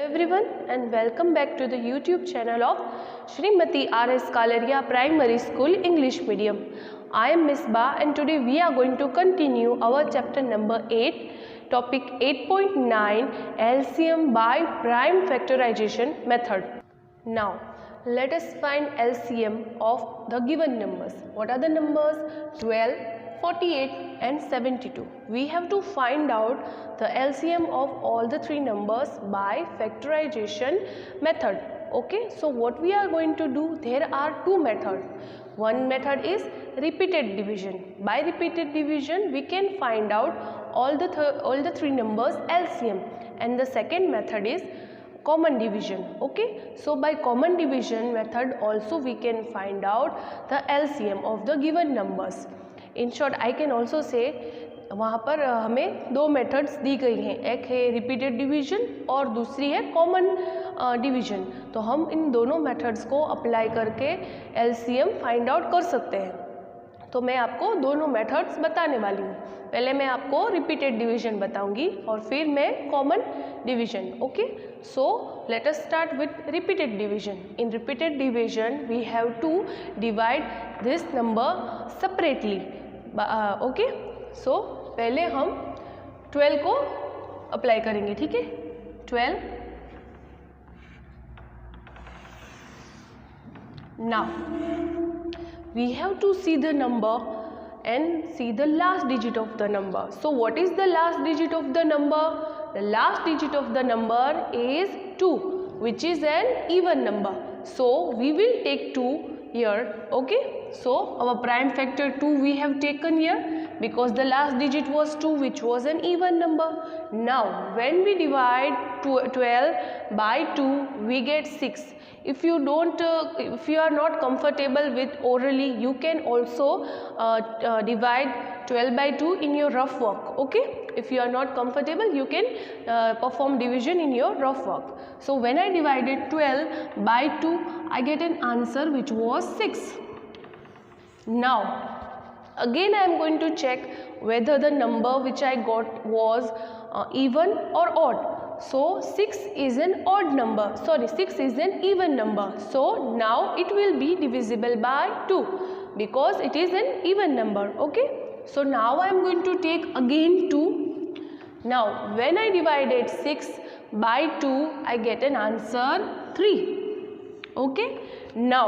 everyone and welcome back to the YouTube channel of Shrimati R.S. Kalaria Primary School English Medium. I am Miss Ba and today we are going to continue our chapter number 8, topic 8.9 LCM by prime factorization method. Now let us find LCM of the given numbers. What are the numbers? 12, 48 and 72. We have to find out the LCM of all the three numbers by factorization method. Okay, so what we are going to do, there are two methods. One method is repeated division. By repeated division we can find out all the three numbers LCM, and the second method is common division. Okay, so by common division method also we can find out the LCM of the given numbers. In short I can also say वहाँ पर हमें दो methods दी गई हैं, एक है repeated division और दूसरी है कॉमन डिवीजन. तो हम इन दोनों मेथड्स को अप्लाई करके एलसीएम फाइंड आउट कर सकते हैं. तो मैं आपको दोनों मेथड्स बताने वाली हूँ. पहले मैं आपको रिपीटेड डिवीजन बताऊंगी और फिर मैं common division. Okay, so let us start with repeated division. In repeated division we have to divide this number separately. Okay, so पहले हम 12 को अप्लाई करेंगे. ठीक है, 12. Now we have to see the number and see the last digit of the number. So what is the last digit of the number? The last digit of the number is 2, which is an even number. So we will take 2 here. Okay, so our prime factor 2 we have taken here because the last digit was 2, which was an even number. Now when we divide 12 by 2 we get 6. If you are not comfortable with orally, you can also divide 12 by 2 in your rough work. Okay, if you are not comfortable you can perform division in your rough work. So when I divided 12 by 2 I get an answer which was 6. Now again I am going to check whether the number which I got was even or odd. So 6 is an odd number, 6 is an even number. So now it will be divisible by 2 because it is an even number. Okay, so now I am going to take again 2. Now when I divided 6 by 2 I get an answer 3. Okay, now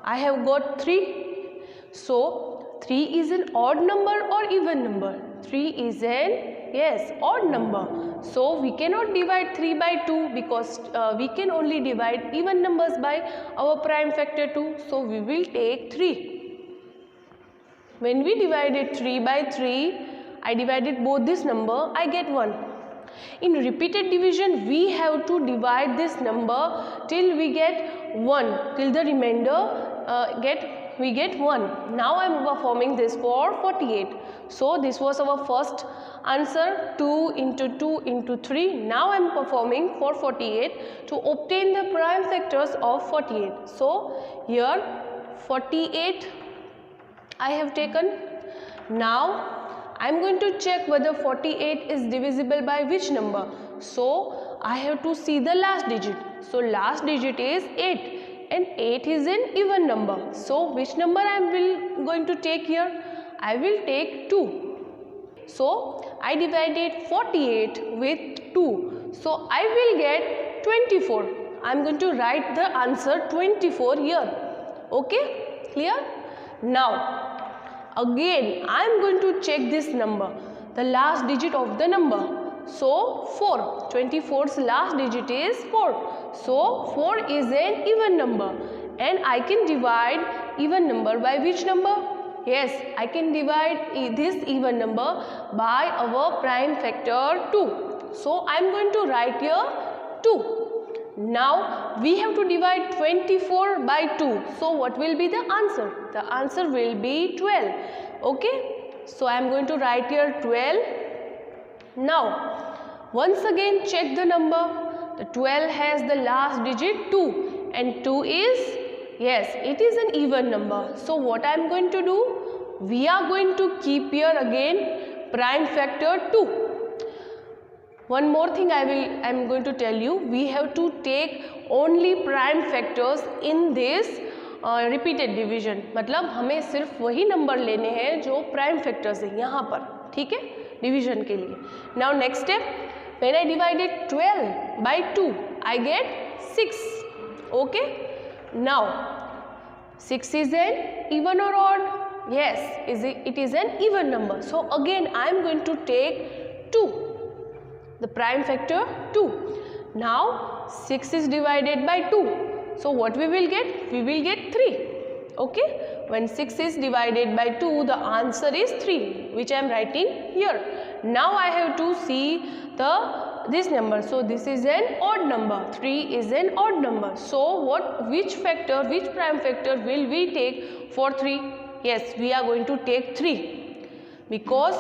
I have got 3. So 3 is an odd number or even number? 3 is an odd number. So we cannot divide 3 by 2 because we can only divide even numbers by our prime factor 2. So we will take 3. When we divided 3 by 3, I divided both this number, I get 1. In repeated division we have to divide this number till we get 1, till the remainder we get 1. Now I am performing this for 48. So this was our first answer, 2 into 2 into 3. Now I am performing for 48 to obtain the prime factors of 48. So here 48 I have taken. Now I am going to check whether 48 is divisible by which number. So I have to see the last digit. So last digit is 8. And 8 is an even number. So which number I am going to take here? I will take 2. So I divided 48 with 2. So I will get 24. I am going to write the answer 24 here. Okay, clear? Now again I am going to check this number, the last digit of the number. So 4, 24's last digit is 4. So 4 is an even number and I can divide even number by which number? Yes, I can divide this even number by our prime factor 2. So I am going to write here 2. Now we have to divide 24 by 2. So what will be the answer? The answer will be 12. Okay, so I am going to write here 12. Now once again check the number. The 12 has the last digit 2 and 2 is, it is an even number. So what I am going to do? We are going to keep here again prime factor 2. one more thing I'm going to tell you. We have to take only prime factors in this repeated division. मतलब हमें सिर्फ वही number लेने हैं जो prime factors हैं यहाँ पर, ठीक है, डिवीजन के लिए. Now next step, when I divided 12 by 2, I get 6. Okay. Now 6 is an even or odd? Yes, it is an even number. So again I am going to take 2. The prime factor 2. Now 6 is divided by 2. So what we will get? We will get 3. Okay. When 6 is divided by 2, the answer is 3, which I am writing here. Now I have to see this number. So this is an odd number. 3 is an odd number. So which prime factor will we take for 3? Yes, we are going to take 3, because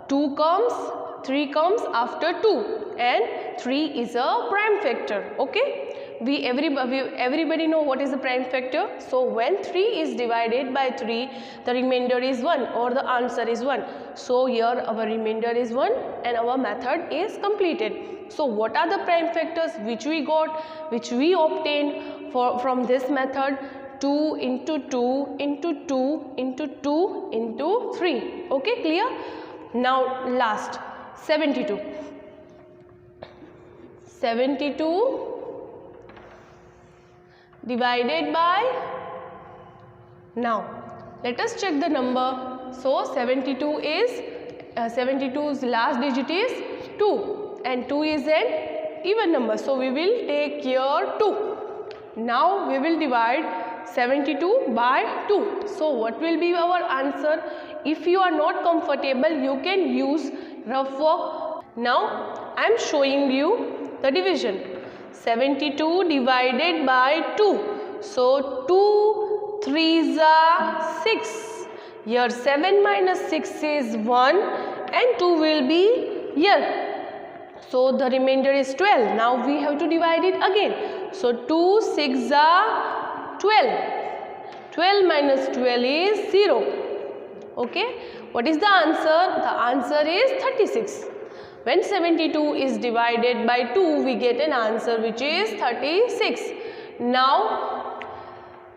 3 comes after 2 and 3 is a prime factor. Okay. Everybody know what is the prime factor. So when 3 is divided by 3, the remainder is 1 or the answer is 1. So here our remainder is 1 and our method is completed. So what are the prime factors which we obtained from this method? 2 into 2 into 2 into 2 into 3. Okay, clear? Now last 72. 72 divided by, now let us check the number. So 72's last digit is 2 and 2 is an even number. So we will take here 2. Now we will divide 72 by 2. So what will be our answer? If you are not comfortable, you can use rough work. Now I am showing you the division. 72 divided by 2. So 2 3s are 6. Here 7 minus 6 is 1 and 2 will be here. So the remainder is 12. Now we have to divide it again. So 2 6 are 12. 12 minus 12 is 0. Okay. What is the answer? The answer is 36. When 72 is divided by 2, we get an answer which is 36. Now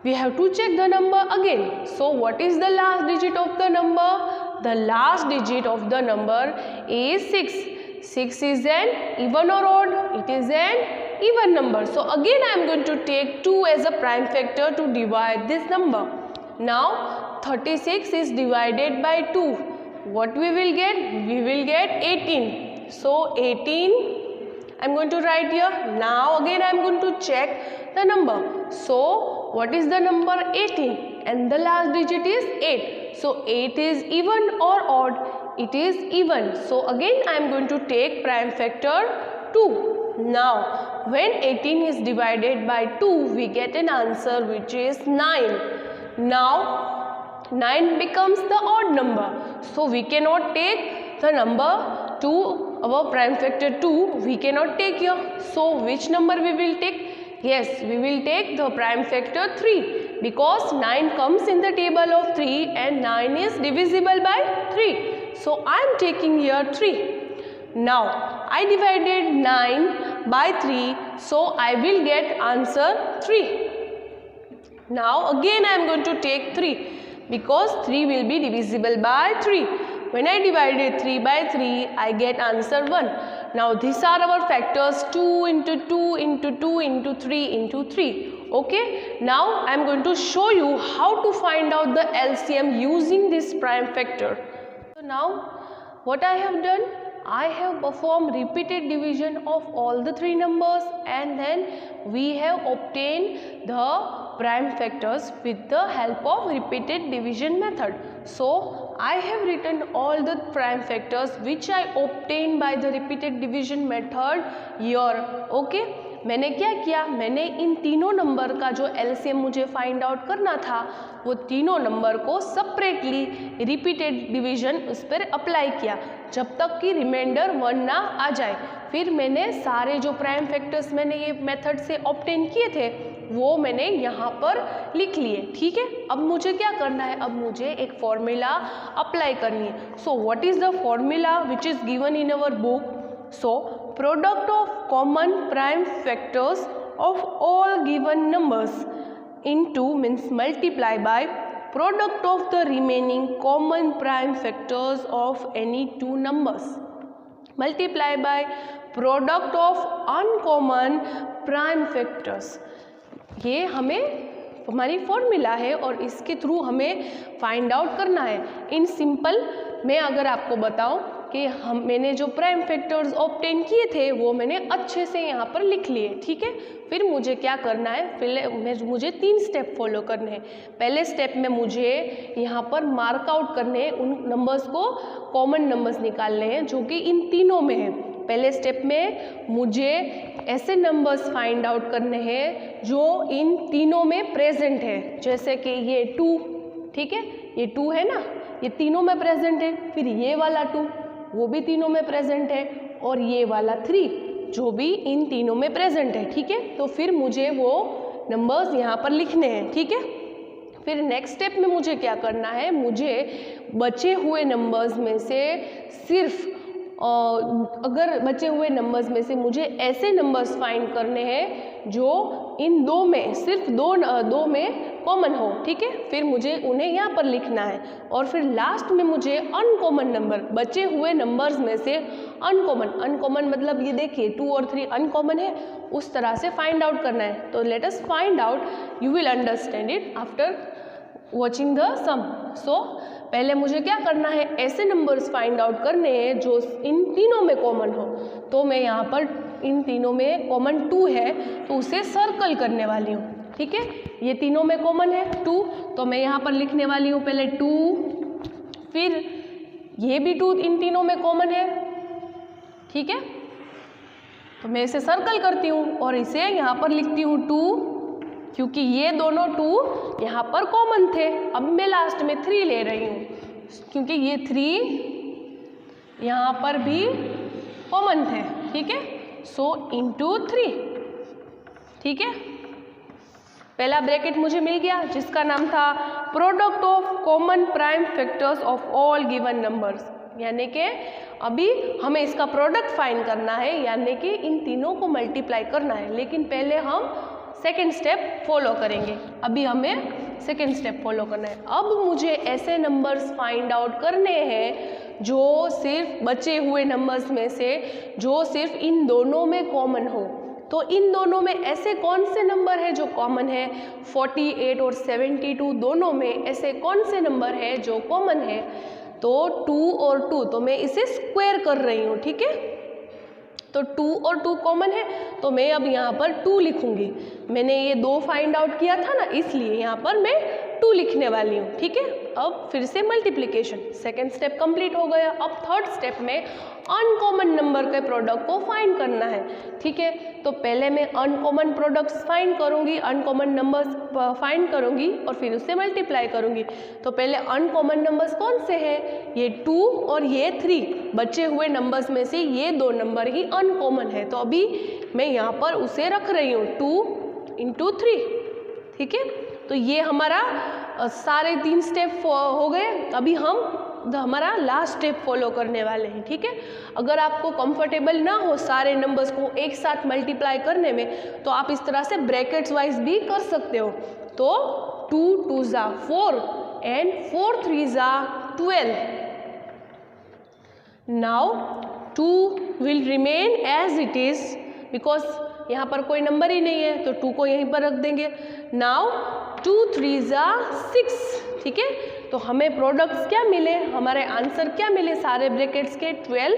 we have to check the number again. So what is the last digit of the number? The last digit of the number is 6. 6 is an even or odd? It is an even number. So again I am going to take 2 as a prime factor to divide this number. Now 36 is divided by 2. What we will get? We will get 18. So 18 I am going to write here. Now again I am going to check the number. So what is the number? 18 and the last digit is 8. So 8 is even or odd? It is even. So again I am going to take prime factor 2. Now when 18 is divided by 2, we get an answer which is 9. Now 9 becomes the odd number. So we cannot take the number 2, our prime factor 2, we cannot take here. So which number we will take? Yes, we will take the prime factor 3, because 9 comes in the table of 3 and 9 is divisible by 3. So I am taking here 3. Now I divided 9 by 3, so I will get answer 3. Now again I am going to take 3, because 3 will be divisible by 3. When I divided 3 by 3, I get answer 1. Now these are our factors: 2 into 2 into 2 into 3 into 3. Okay. Now I am going to show you how to find out the LCM using this prime factor. So now what I have done? I have performed repeated division of all the 3 numbers, and then we have obtained the prime factors with the help of repeated division method. So I have written all the prime factors which I obtained by the repeated division method here. Okay. मैंने क्या किया? मैंने इन तीनों number का जो LCM मुझे find out करना था, वो तीनों नंबर को सेपरेटली रिपीटेड डिवीजन उस पर अप्लाई किया जब तक कि रिमाइंडर 1 ना आ जाए. फिर मैंने सारे जो प्राइम फैक्टर्स मैंने ये मेथड से ऑब्टेन किए थे वो मैंने यहाँ पर लिख लिए. ठीक है. अब मुझे क्या करना है? अब मुझे एक फॉर्मूला अप्लाई करनी है. So what is the formula which is given in our book? So product of common prime factors of all given numbers into means multiply by product of the remaining common prime factors of any two numbers. Multiply by product of uncommon prime factors. ये हमारी formula है और इसके through हमें find out करना है. In simple मैं अगर आपको बताऊं कि मैंने जो प्राइम फैक्टर्स ऑब्टेन किए थे वो मैंने अच्छे से यहाँ पर लिख लिए. ठीक है, फिर मुझे क्या करना है, पहले मुझे 3 स्टेप फॉलो करने हैं. पहले स्टेप में मुझे यहाँ पर मार्क आउट करने हैं, उन नंबर्स को कॉमन नंबर्स निकालने हैं जो कि इन तीनों में है. पहले स्टेप में मुझे ऐसे नंबर्स फाइंड आउट करने हैं जो इन तीनों में प्रेजेंट है. जैसे कि ये 2, ठीक है, ये 2 है ना, ये तीनों में प्रेजेंट है. फिर ये वाला 2 वो भी तीनों में प्रेजेंट है, और ये वाला 3 जो भी इन तीनों में प्रेजेंट है. ठीक है, तो फिर मुझे वो नंबर्स यहाँ पर लिखने हैं. ठीक है, फिर नेक्स्ट स्टेप में मुझे क्या करना है, मुझे बचे हुए नंबर्स में से सिर्फ अगर बचे हुए नंबर्स में से मुझे ऐसे नंबर्स फाइंड करने हैं जो इन दो में सिर्फ दो में कॉमन हो. ठीक है, फिर मुझे उन्हें यहाँ पर लिखना है. और फिर लास्ट में मुझे अनकॉमन नंबर, बचे हुए नंबर्स में से अनकॉमन मतलब ये देखिए 2 और 3 अनकॉमन है, उस तरह से फाइंड आउट करना है. तो let us find out, you will understand it after watching the sum. So पहले मुझे क्या करना है, ऐसे नंबर्स फाइंड आउट करने हैं जो इन तीनों में कॉमन हो. तो मैं यहाँ पर इन तीनों में कॉमन 2 है तो उसे सर्कल करने वाली हूँ. ठीक है, ये तीनों में कॉमन है 2, तो मैं यहाँ पर लिखने वाली हूँ पहले 2, फिर ये भी 2 इन तीनों में कॉमन है. ठीक है, तो मैं इसे सर्कल करती हूँ और इसे यहाँ पर लिखती हूँ 2, क्योंकि ये दोनों 2 यहाँ पर कॉमन थे. अब मैं लास्ट में 3 ले रही हूँ क्योंकि ये 3 यहाँ पर भी कॉमन थे. ठीक है, सो इंटू 3. ठीक है, पहला ब्रैकेट मुझे मिल गया जिसका नाम था product of common prime factors of all given numbers. यानी कि अभी हमें इसका प्रोडक्ट फाइंड करना है, यानी कि इन तीनों को मल्टीप्लाई करना है. लेकिन पहले हम सेकेंड स्टेप फॉलो करेंगे. अभी हमें सेकेंड स्टेप फॉलो करना है. अब मुझे ऐसे नंबर्स फाइंड आउट करने हैं जो सिर्फ बचे हुए नंबर्स में से जो सिर्फ इन दोनों में कॉमन हो. तो इन दोनों में ऐसे कौन से नंबर है जो कॉमन है, 48 और 72 दोनों में ऐसे कौन से नंबर है जो कॉमन है. तो 2 और 2, तो मैं इसे स्क्वायर कर रही हूँ. ठीक है, तो 2 और 2 कॉमन है तो मैं अब यहाँ पर 2 लिखूंगी. मैंने ये 2 फाइंड आउट किया था ना, इसलिए यहाँ पर मैं 2 लिखने वाली हूँ. ठीक है, अब फिर से मल्टीप्लिकेशन, सेकेंड स्टेप कंप्लीट हो गया. अब थर्ड स्टेप में अनकॉमन नंबर के प्रोडक्ट को फाइंड करना है. ठीक है, तो पहले मैं अनकॉमन प्रोडक्ट्स फाइंड करूँगी, अनकॉमन नंबर्स फाइंड करूँगी और फिर उससे मल्टीप्लाई करूँगी. तो पहले अनकॉमन नंबर्स कौन से हैं, ये 2 और ये 3. बचे हुए नंबर्स में से ये 2 नंबर ही अनकॉमन है. तो अभी मैं यहाँ पर उसे रख रही हूँ 2 इंटू 3. ठीक है, तो ये हमारा सारे 3 स्टेप हो गए. अभी हम हमारा लास्ट स्टेप फॉलो करने वाले हैं. ठीक है, अगर आपको कंफर्टेबल ना हो सारे नंबर्स को एक साथ मल्टीप्लाई करने में तो आप इस तरह से ब्रैकेट्स वाइज भी कर सकते हो. तो 2 2 ज़ा 4 एंड 4 3 ज़ा 12. Now 2 will remain as it is because यहाँ पर कोई नंबर ही नहीं है तो 2 को यहीं पर रख देंगे. नाउ 2 3 ज़ा 6. ठीक है, तो हमें प्रोडक्ट्स क्या मिले, हमारे आंसर क्या मिले सारे ब्रैकेट्स के, 12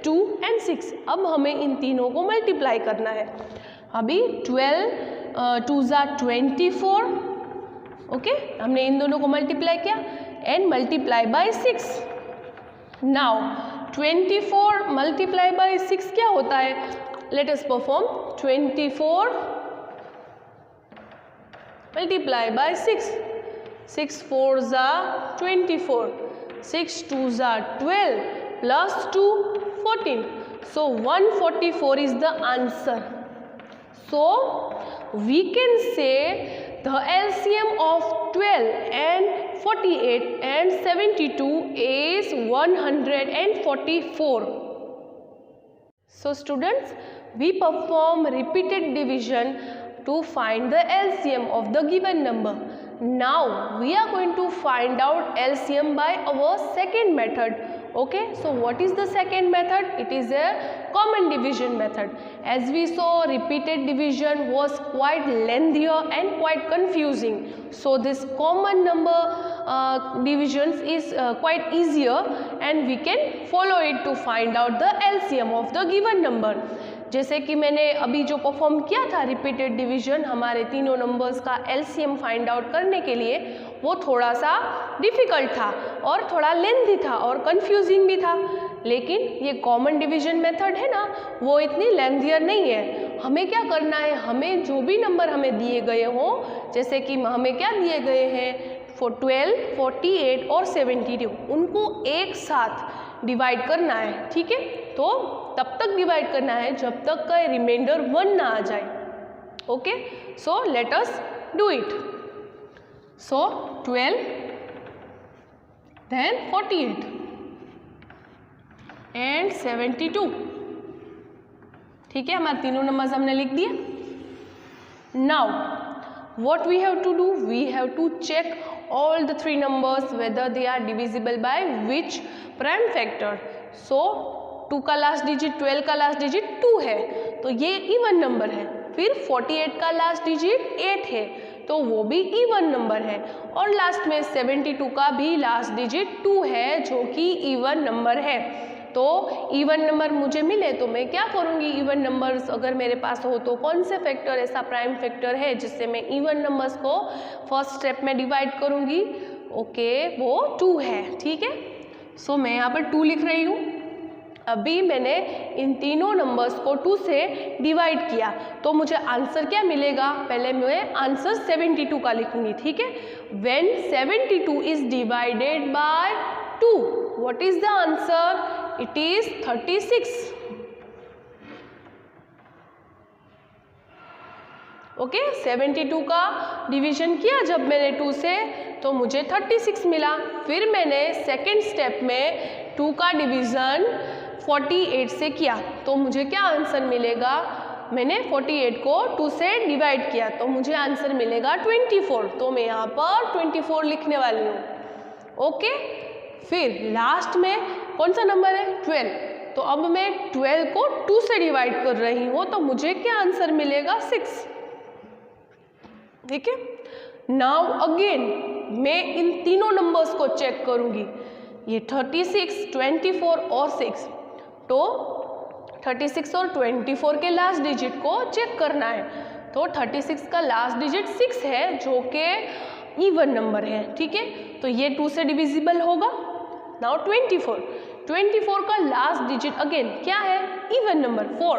2 एंड 6. अब हमें इन तीनों को मल्टीप्लाई करना है. अभी 12 2 ज़ा 24. ओके, हमने इन दोनों को मल्टीप्लाई किया and multiply by 6. Now 24 multiply by 6 क्या होता है, let us perform. 24 multiply by 6. 6 4 ज़ा 24, 6 2 ज़ा 12 plus 2 14. So 144 is the answer. So we can say the LCM of 12 and 48 and 72 is 144. So students, we perform repeated division to find the LCM of the given number. Now we are going to find out LCM by our second method. Okay, so what is the second method? It is a common division method. As we saw, repeated division was quite lengthier and quite confusing. So this common number divisions is quite easier and we can follow it to find out the LCM of the given number. जैसे कि मैंने अभी जो perform किया था repeated division हमारे तीनों numbers का एलसीएम फाइंड आउट करने के लिए, वो थोड़ा सा डिफ़िकल्ट था और थोड़ा लेंथी था और कंफ्यूजिंग भी था। लेकिन ये कॉमन डिवीजन मेथड है ना, वो इतनी लेंथियर नहीं है। हमें क्या करना है, हमें जो भी नंबर हमें दिए गए हों, जैसे कि हमें क्या दिए गए हैं 12, 48 और 72, उनको एक साथ डिवाइड करना है। ठीक है, तो तब तक डिवाइड करना है जब तक का रिमाइंडर 1 ना आ जाए। Okay, so let us do it. So 12, then 48 and 72। ठीक है, हमारे तीनों नंबर्स हमने लिख दिए। Now what we have to do, we have to check all the three numbers whether they are divisible by which prime factor. So 2 का last digit 12 का last digit 2 है तो ये इवन नंबर है। फिर 48 का लास्ट डिजिट 8 है तो वो भी इवन नंबर है। और लास्ट में 72 का भी लास्ट डिजिट 2 है जो कि इवन नंबर है। तो इवन नंबर मुझे मिले तो मैं क्या करूँगी, इवन नंबर्स अगर मेरे पास हो तो कौन से फैक्टर ऐसा प्राइम फैक्टर है जिससे मैं इवन नंबर्स को फर्स्ट स्टेप में डिवाइड करूँगी। ओके, वो 2 है। ठीक है, सो मैं यहाँ पर 2 लिख रही हूँ। अभी मैंने इन तीनों नंबर्स को 2 से डिवाइड किया तो मुझे आंसर क्या मिलेगा, पहले मैं आंसर 72 का लिखूंगी। ठीक है, when 72 is divided by 2, what is the answer, it is 36। Okay, 72 का डिवीजन किया जब मैंने 2 से तो मुझे 36 मिला। फिर मैंने सेकेंड स्टेप में 2 का डिवीज़न 48 से किया तो मुझे क्या आंसर मिलेगा, मैंने 48 को 2 से डिवाइड किया तो मुझे आंसर मिलेगा 24। तो मैं यहाँ पर 24 लिखने वाली हूँ। ओके, फिर लास्ट में कौन सा नंबर है 12, तो अब मैं 12 को 2 से डिवाइड कर रही हूँ तो मुझे क्या आंसर मिलेगा 6। ठीक है, नाउ अगेन मैं इन तीनों नंबर्स को चेक करूँगी, ये 36, 24 और 6, तो 36 और 24 के लास्ट डिजिट को चेक करना है। तो 36 का लास्ट डिजिट 6 है जो कि इवन नंबर है। ठीक है, तो ये 2 से डिविजिबल होगा। नाउ 24 का लास्ट डिजिट अगेन क्या है, इवन नंबर 4,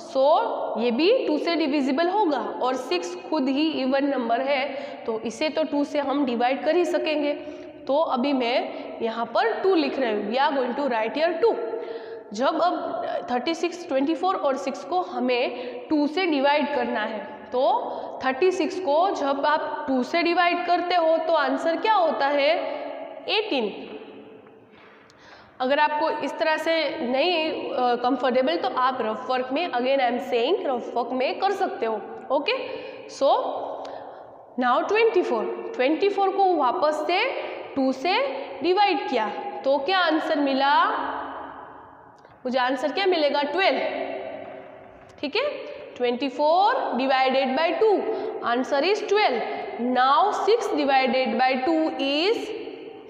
सो ये भी 2 से डिविजिबल होगा और 6 खुद ही इवन नंबर है तो इसे तो 2 से हम डिवाइड कर ही सकेंगे। तो अभी मैं यहाँ पर 2 लिख रही हूँ, we are going to write here 2। जब अब 36, 24 और 6 को हमें 2 से डिवाइड करना है तो 36 को जब आप 2 से डिवाइड करते हो तो आंसर क्या होता है 18। अगर आपको इस तरह से नहीं कंफर्टेबल तो आप रफ वर्क में, again I am saying, rough work में कर सकते हो। ओके, सो नाउ 24 को वापस से 2 से डिवाइड किया तो क्या आंसर मिला, मुझे आंसर क्या मिलेगा 12। ठीक है, 24 divided by 2, answer is 12। Now 6 divided by 2 is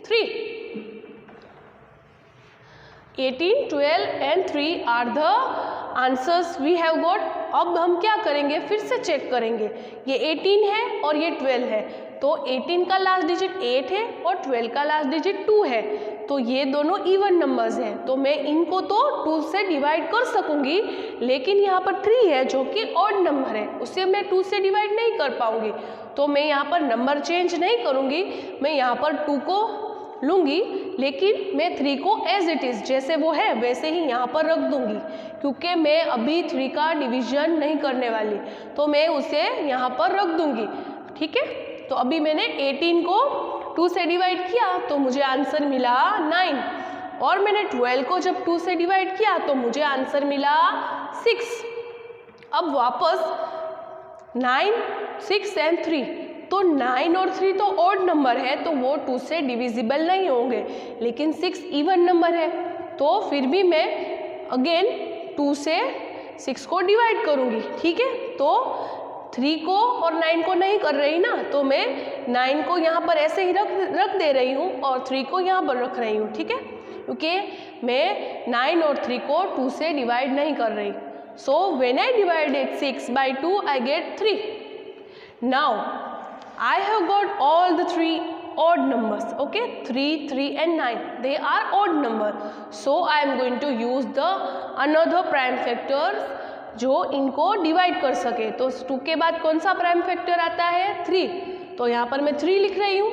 3। 18, 12 and 3 are the answers we have got। अब हम क्या करेंगे, फिर से चेक करेंगे, ये 18 है और ये 12 है तो 18 का लास्ट डिजिट 8 है और 12 का लास्ट डिजिट 2 है तो ये दोनों इवन नंबर्स हैं तो मैं इनको तो 2 से डिवाइड कर सकूंगी। लेकिन यहाँ पर 3 है जो कि ऑड नंबर है, उसे मैं 2 से डिवाइड नहीं कर पाऊंगी तो मैं यहाँ पर नंबर चेंज नहीं करूँगी, मैं यहाँ पर 2 को लूँगी लेकिन मैं 3 को एज इट इज़ जैसे वो है वैसे ही यहाँ पर रख दूँगी क्योंकि मैं अभी 3 का डिवीजन नहीं करने वाली तो मैं उसे यहाँ पर रख दूँगी। ठीक है, तो अभी मैंने 18 को 2 से डिवाइड किया तो मुझे आंसर मिला 9 और मैंने 12 को जब 2 से डिवाइड किया तो मुझे आंसर मिला 6। अब वापस 9, 6 एंड 3, तो 9 और 3 तो ऑड नंबर है तो वो 2 से डिविजिबल नहीं होंगे, लेकिन 6 इवन नंबर है, तो फिर भी मैं अगेन 2 से 6 को डिवाइड करूँगी। ठीक है, तो 3 को और 9 को नहीं कर रही ना, तो मैं 9 को यहाँ पर ऐसे ही रख दे रही हूँ और 3 को यहाँ पर रख रही हूँ। ठीक है, क्योंकि मैं 9 और 3 को 2 से डिवाइड नहीं कर रही। So when I divided 6 by 2 I get 3। Now I have got all the 3 odd numbers. Okay, 3, 3 and 9, they are odd number. So I am going to use the another prime factors जो इनको divide कर सके। तो 2 के बाद कौन सा prime factor आता है? 3, तो यहाँ पर मैं 3 लिख रही हूँ।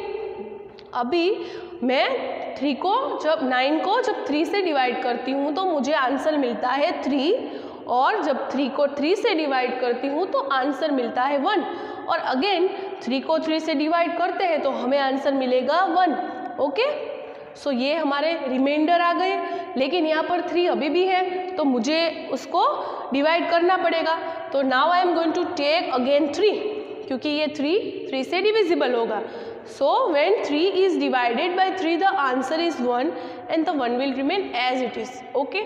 अभी मैं 9 को जब 3 से डिवाइड करती हूँ तो मुझे आंसर मिलता है 3, और जब 3 को 3 से डिवाइड करती हूँ तो आंसर मिलता है 1, और अगेन 3 को 3 से डिवाइड करते हैं तो हमें आंसर मिलेगा 1। ओके, सो ये हमारे रिमाइंडर आ गए, लेकिन यहाँ पर 3 अभी भी है तो मुझे उसको डिवाइड करना पड़ेगा। तो now I am going to take again 3, क्योंकि ये 3 से डिविजिबल होगा। So when 3 is divided by 3 the answer is 1 and the 1 will remain as it is. Okay,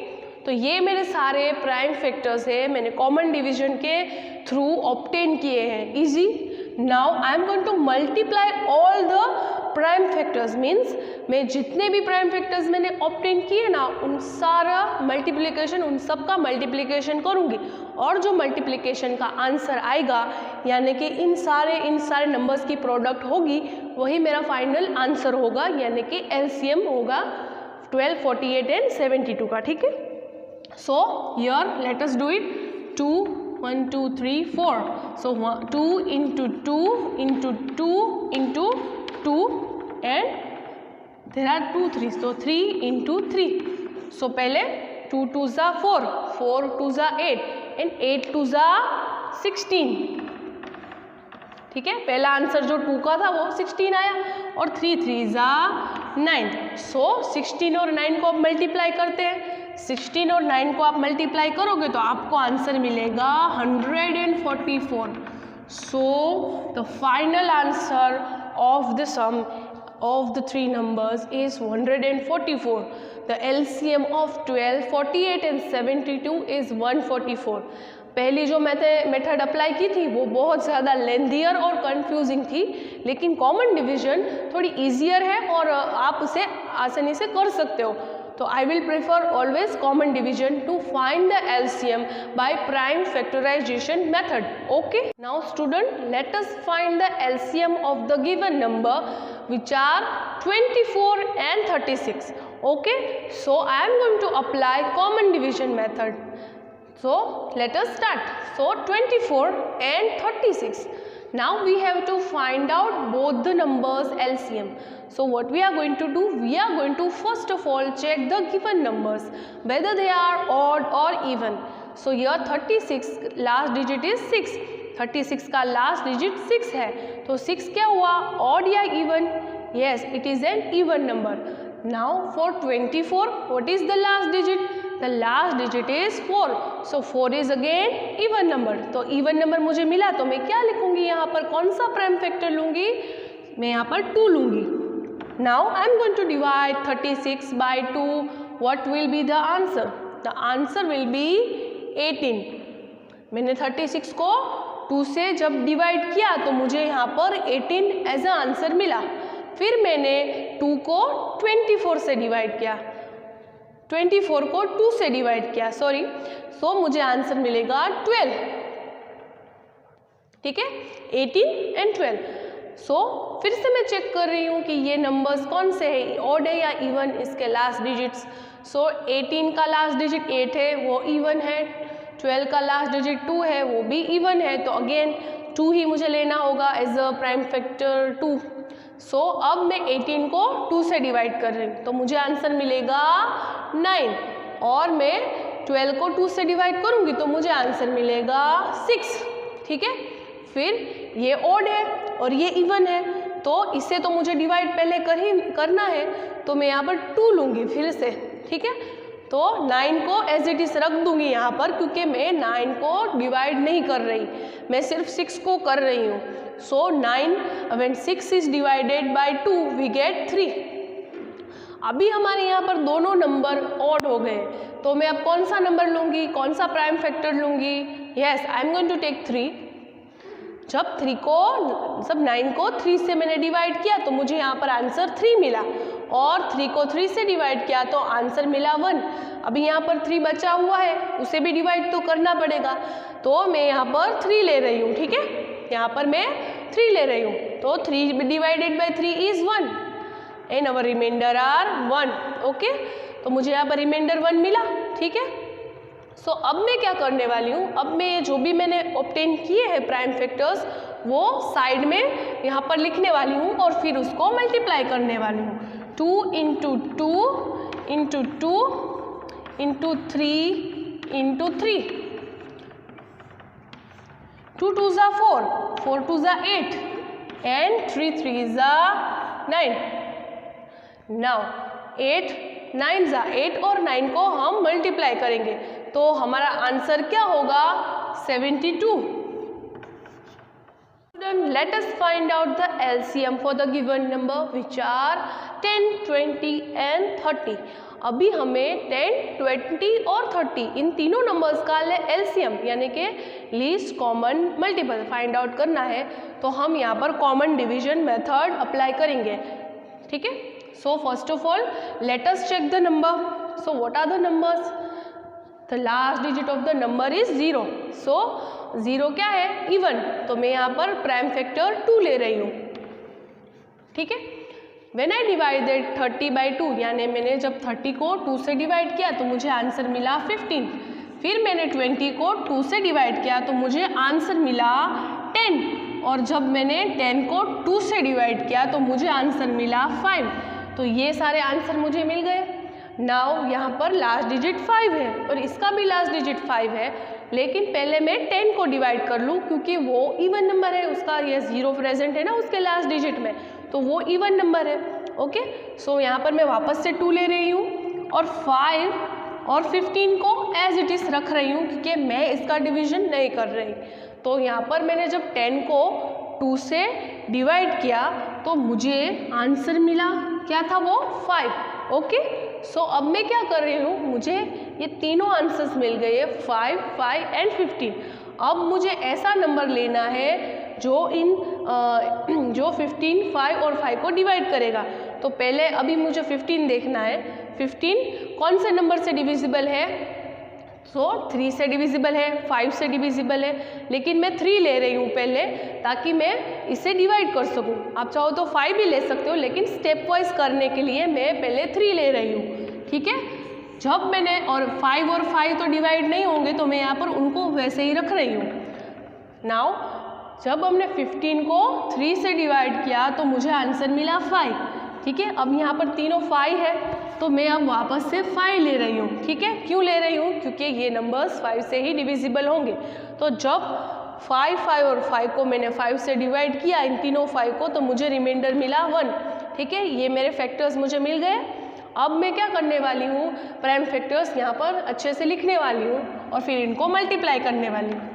तो ये मेरे सारे प्राइम फैक्टर्स है, मैंने कॉमन डिवीजन के थ्रू ऑब्टेन किए हैं easy. Now I am going to multiply all the prime factors, means मैं जितने भी प्राइम फैक्टर्स मैंने ऑब्टेन किए ना उन सारा मल्टीप्लिकेशन, उन सब का मल्टीप्लिकेशन करूँगी, और जो मल्टीप्लिकेशन का आंसर आएगा यानी कि इन सारे नंबर्स की प्रोडक्ट होगी, वही मेरा फाइनल आंसर होगा, यानी कि एलसीएम होगा 12, 48 एंड 72 का। ठीक है, so here let us do it। 2, 1, 2, 3, 4, so 2 into 2 into 2 into 2 and there are 2 3s, so 3 into 3, so पहले 2 2s are 4, 4 2s are 8 and 8 2s are 16। ठीक है, पहला आंसर जो 2 का था वो 16 आया, और 3 3s are 9, so 16 और 9 को अब मल्टीप्लाई करते हैं। 16 और 9 को आप मल्टीप्लाई करोगे तो आपको आंसर मिलेगा 144। So the final answer of the sum of the 3 numbers is 144। The LCM of 12, 48 and 72 is 144। पहली जो मेथड अप्लाई की थी वो बहुत ज़्यादा लेंथियर और कंफ्यूजिंग थी, लेकिन कॉमन डिवीजन थोड़ी ईजियर है और आप उसे आसानी से कर सकते हो। तो I will prefer always common division to find the LCM by prime factorization method. Okay. Now student, let us find the LCM of the given number which are 24 and 36. Okay. So I am going to apply common division method. So let us start. So 24 and 36. Now we have to find out both the numbers LCM. So what we are going to do, we are going to first of all check the given numbers whether they are odd or even. So here 36 last digit is 6, 36 का last digit 6 है, तो 6 क्या हुआ, odd या even? Yes, it is an even number. Now for 24, what is the last digit? The last digit is 4, so 4 is again even number. तो even number मुझे मिला तो मैं क्या लिखूंगी, यहाँ पर कौन सा प्राइम फैक्टर लूँगी, मैं यहाँ पर 2 लूँगी। Now I am going to divide 36 by 2. What will be the answer? The answer will be 18. मैंने 36 को 2 से जब डिवाइड किया तो मुझे यहाँ पर 18 एज अ आंसर मिला। फिर मैंने 2 को 24 से डिवाइड किया, 24 को 2 से डिवाइड किया, सॉरी, सो मुझे आंसर मिलेगा 12। ठीक है, 18 एंड 12। सो फिर से मैं चेक कर रही हूँ कि ये नंबर्स कौन से हैं, ऑड है या इवन, इसके लास्ट डिजिट्स। सो 18 का लास्ट डिजिट 8 है, वो इवन है। 12 का लास्ट डिजिट 2 है, वो भी इवन है, तो अगेन 2 ही मुझे लेना होगा एज अ प्राइम फैक्टर 2। सो अब मैं 18 को 2 से डिवाइड कर रही हूँ तो मुझे आंसर मिलेगा 9, और मैं 12 को 2 से डिवाइड करूँगी तो मुझे आंसर मिलेगा 6। ठीक है, फिर ये ऑड है और ये इवन है, तो इसे तो मुझे डिवाइड पहले करना है, तो मैं यहाँ पर 2 लूँगी फिर से। ठीक है, तो 9 को एज इट इज रख दूंगी यहाँ पर, क्योंकि मैं 9 को डिवाइड नहीं कर रही, मैं सिर्फ 6 को कर रही हूँ। So 9 when 6 is divided by 2 we get 3। अभी हमारे यहाँ पर दोनों नंबर ऑड हो गए, तो मैं अब कौन सा नंबर लूँगी, कौन सा प्राइम फैक्टर लूँगी? Yes, I am going to take 3। जब 9 को 3 से मैंने डिवाइड किया तो मुझे यहाँ पर आंसर 3 मिला, और 3 को 3 से डिवाइड किया तो आंसर मिला 1। अभी यहाँ पर 3 बचा हुआ है, उसे भी डिवाइड तो करना पड़ेगा, तो मैं यहाँ पर 3 ले रही हूँ। ठीक है, यहाँ पर मैं 3 ले रही हूँ, तो 3 divided by 3 is 1 and our remainder are 1। Okay, तो मुझे यहाँ पर रिमाइंडर 1 मिला। ठीक है, सो अब मैं क्या करने वाली हूँ, अब मैं जो भी मैंने ऑब्टेन किए हैं प्राइम फैक्टर्स वो साइड में यहाँ पर लिखने वाली हूँ और फिर उसको मल्टीप्लाई करने वाली हूँ। 2 इंटू 2 इंटू 2 इंटू 3 इंटू 3, 2 2 ज़ा 4, 4 2 ज़ा 8 एंड 3 3 ज़ा 9। नाउ 8 9 ज़ा 8 और 9 को हम मल्टीप्लाई करेंगे तो हमारा आंसर क्या होगा? 72। Let us find out the LCM for the given number which are 10, 20 and 30. अभी हमें 10, 20 और 30 इन तीनों नंबर्स का LCM यानी कि least common multiple find out करना है, तो हम यहाँ पर कॉमन डिवीजन मेथड अप्लाई करेंगे। ठीक है, so first of all let us check the number. So what are the numbers? The last digit of the number is 0। सो 0 क्या है? इवन, तो मैं यहाँ पर प्राइम फैक्टर 2 ले रही हूँ। ठीक है, व्हेन आई डिवाइडेड 30 बाई 2 यानी मैंने जब 30 को 2 से डिवाइड किया तो मुझे आंसर मिला 15। फिर मैंने 20 को 2 से डिवाइड किया तो मुझे आंसर मिला 10, और जब मैंने 10 को 2 से डिवाइड किया तो मुझे आंसर मिला 5। तो ये सारे आंसर मुझे मिल गए। नाउ यहाँ पर लास्ट डिजिट 5 है और इसका भी लास्ट डिजिट 5 है, लेकिन पहले मैं 10 को डिवाइड कर लूँ क्योंकि वो इवन नंबर है, उसका ये 0 प्रेजेंट है ना उसके लास्ट डिजिट में, तो वो इवन नंबर है। ओके, सो यहाँ पर मैं वापस से 2 ले रही हूँ और 5 और 15 को एज इट इज़ रख रही हूँ क्योंकि मैं इसका डिवीजन नहीं कर रही। तो यहाँ पर मैंने जब 10 को 2 से डिवाइड किया तो मुझे आंसर मिला, क्या था वो? 5। ओके, सो अब मैं क्या कर रही हूँ, मुझे ये तीनों आंसर्स मिल गए हैं 5, 5 एंड 15। अब मुझे ऐसा नंबर लेना है जो जो 15, 5 और 5 को डिवाइड करेगा। तो पहले अभी मुझे 15 देखना है। 15 कौन से नंबर से डिविजिबल है? सो 3 से डिविजिबल है, 5 से डिविजिबल है, लेकिन मैं 3 ले रही हूँ पहले ताकि मैं इसे डिवाइड कर सकूँ। आप चाहो तो 5 भी ले सकते हो, लेकिन स्टेप वाइज करने के लिए मैं पहले 3 ले रही हूँ। ठीक है, जब मैंने और 5 तो डिवाइड नहीं होंगे तो मैं यहाँ पर उनको वैसे ही रख रही हूँ। नाउ जब हमने 15 को 3 से डिवाइड किया तो मुझे आंसर मिला 5। ठीक है, अब यहाँ पर तीनों 5 है तो मैं अब वापस से 5 ले रही हूँ। ठीक है, क्यों ले रही हूँ? क्योंकि ये नंबर्स 5 से ही डिविजिबल होंगे। तो जब 5, 5 और 5 को मैंने 5 से डिवाइड किया, इन तीनों 5 को, तो मुझे रिमाइंडर मिला 1। ठीक है, ये मेरे फैक्टर्स मुझे मिल गए। अब मैं क्या करने वाली हूँ, प्राइम फैक्टर्स यहाँ पर अच्छे से लिखने वाली हूँ और फिर इनको मल्टीप्लाई करने वाली हूँ।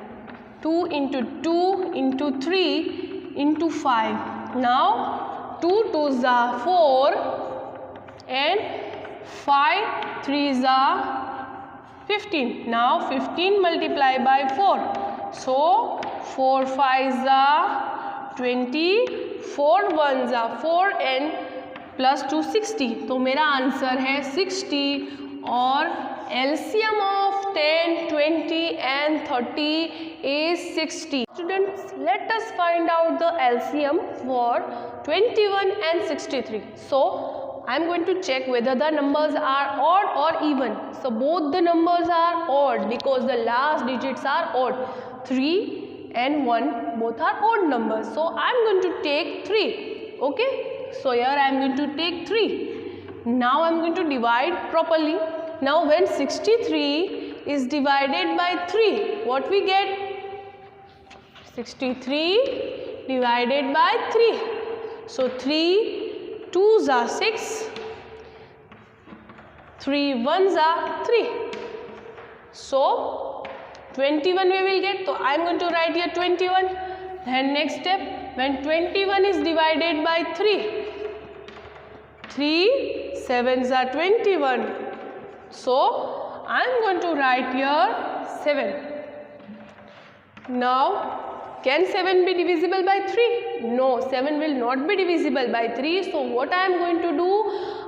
2 इंटू 2 इंटू 3 इंटू 5। नाउ 2 2 ज़ा 4 एंड 5 3 ज़ा 15। नाउ 15 मल्टीप्लाई बाय 4, सो 4 5 ज़ा 20, 4 1 ज़ा 4 एंड प्लस 2 60। तो मेरा आंसर है 60 और LCM of 10, 20 and 30 is 60. Students, let us find out the LCM for 21 and 63. So, I am going to check whether the numbers are odd or even. So, both the numbers are odd because the last digits are odd. 3 and 1 both are odd numbers. So, I am going to take 3. Okay. So, here I am going to take 3. Now, I am going to divide properly. Now, when 63 is divided by 3, what we get? 63 divided by 3. So, 3 2s are 6, 3 ones are 3. So 21 we will get. So I am going to write here 21. Then next step, when 21 is divided by 3, 3 sevens are 21. So I am going to write here 7. Now, can 7 be divisible by 3? No, 7 will not be divisible by 3. So, what I am going to do?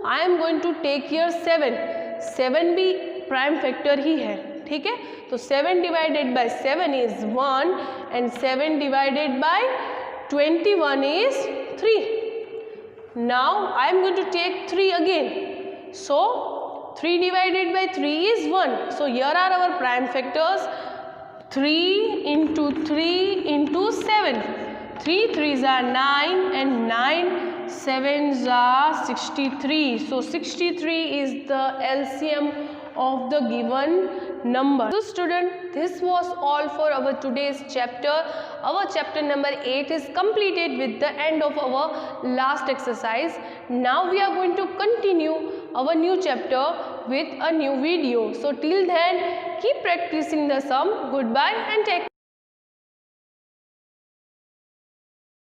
I am going to take here 7. 7 भी prime factor ही है, ठीक है? तो 7 divided by 7 is 1 and 7 divided by 21 is 3. Now, I am going to take 3 again. So, 3 divided by 3 is 1. So, here are our prime factors. 3 into 3 into 7. 3 3s are 9 and 9 7s are 63. So 63 is the LCM of the given number. So student, this was all for our today's chapter. Our chapter number 8 is completed with the end of our last exercise. Now we are going to continue our new chapter with a new video. So till then, keep practicing the sum. Goodbye and take care.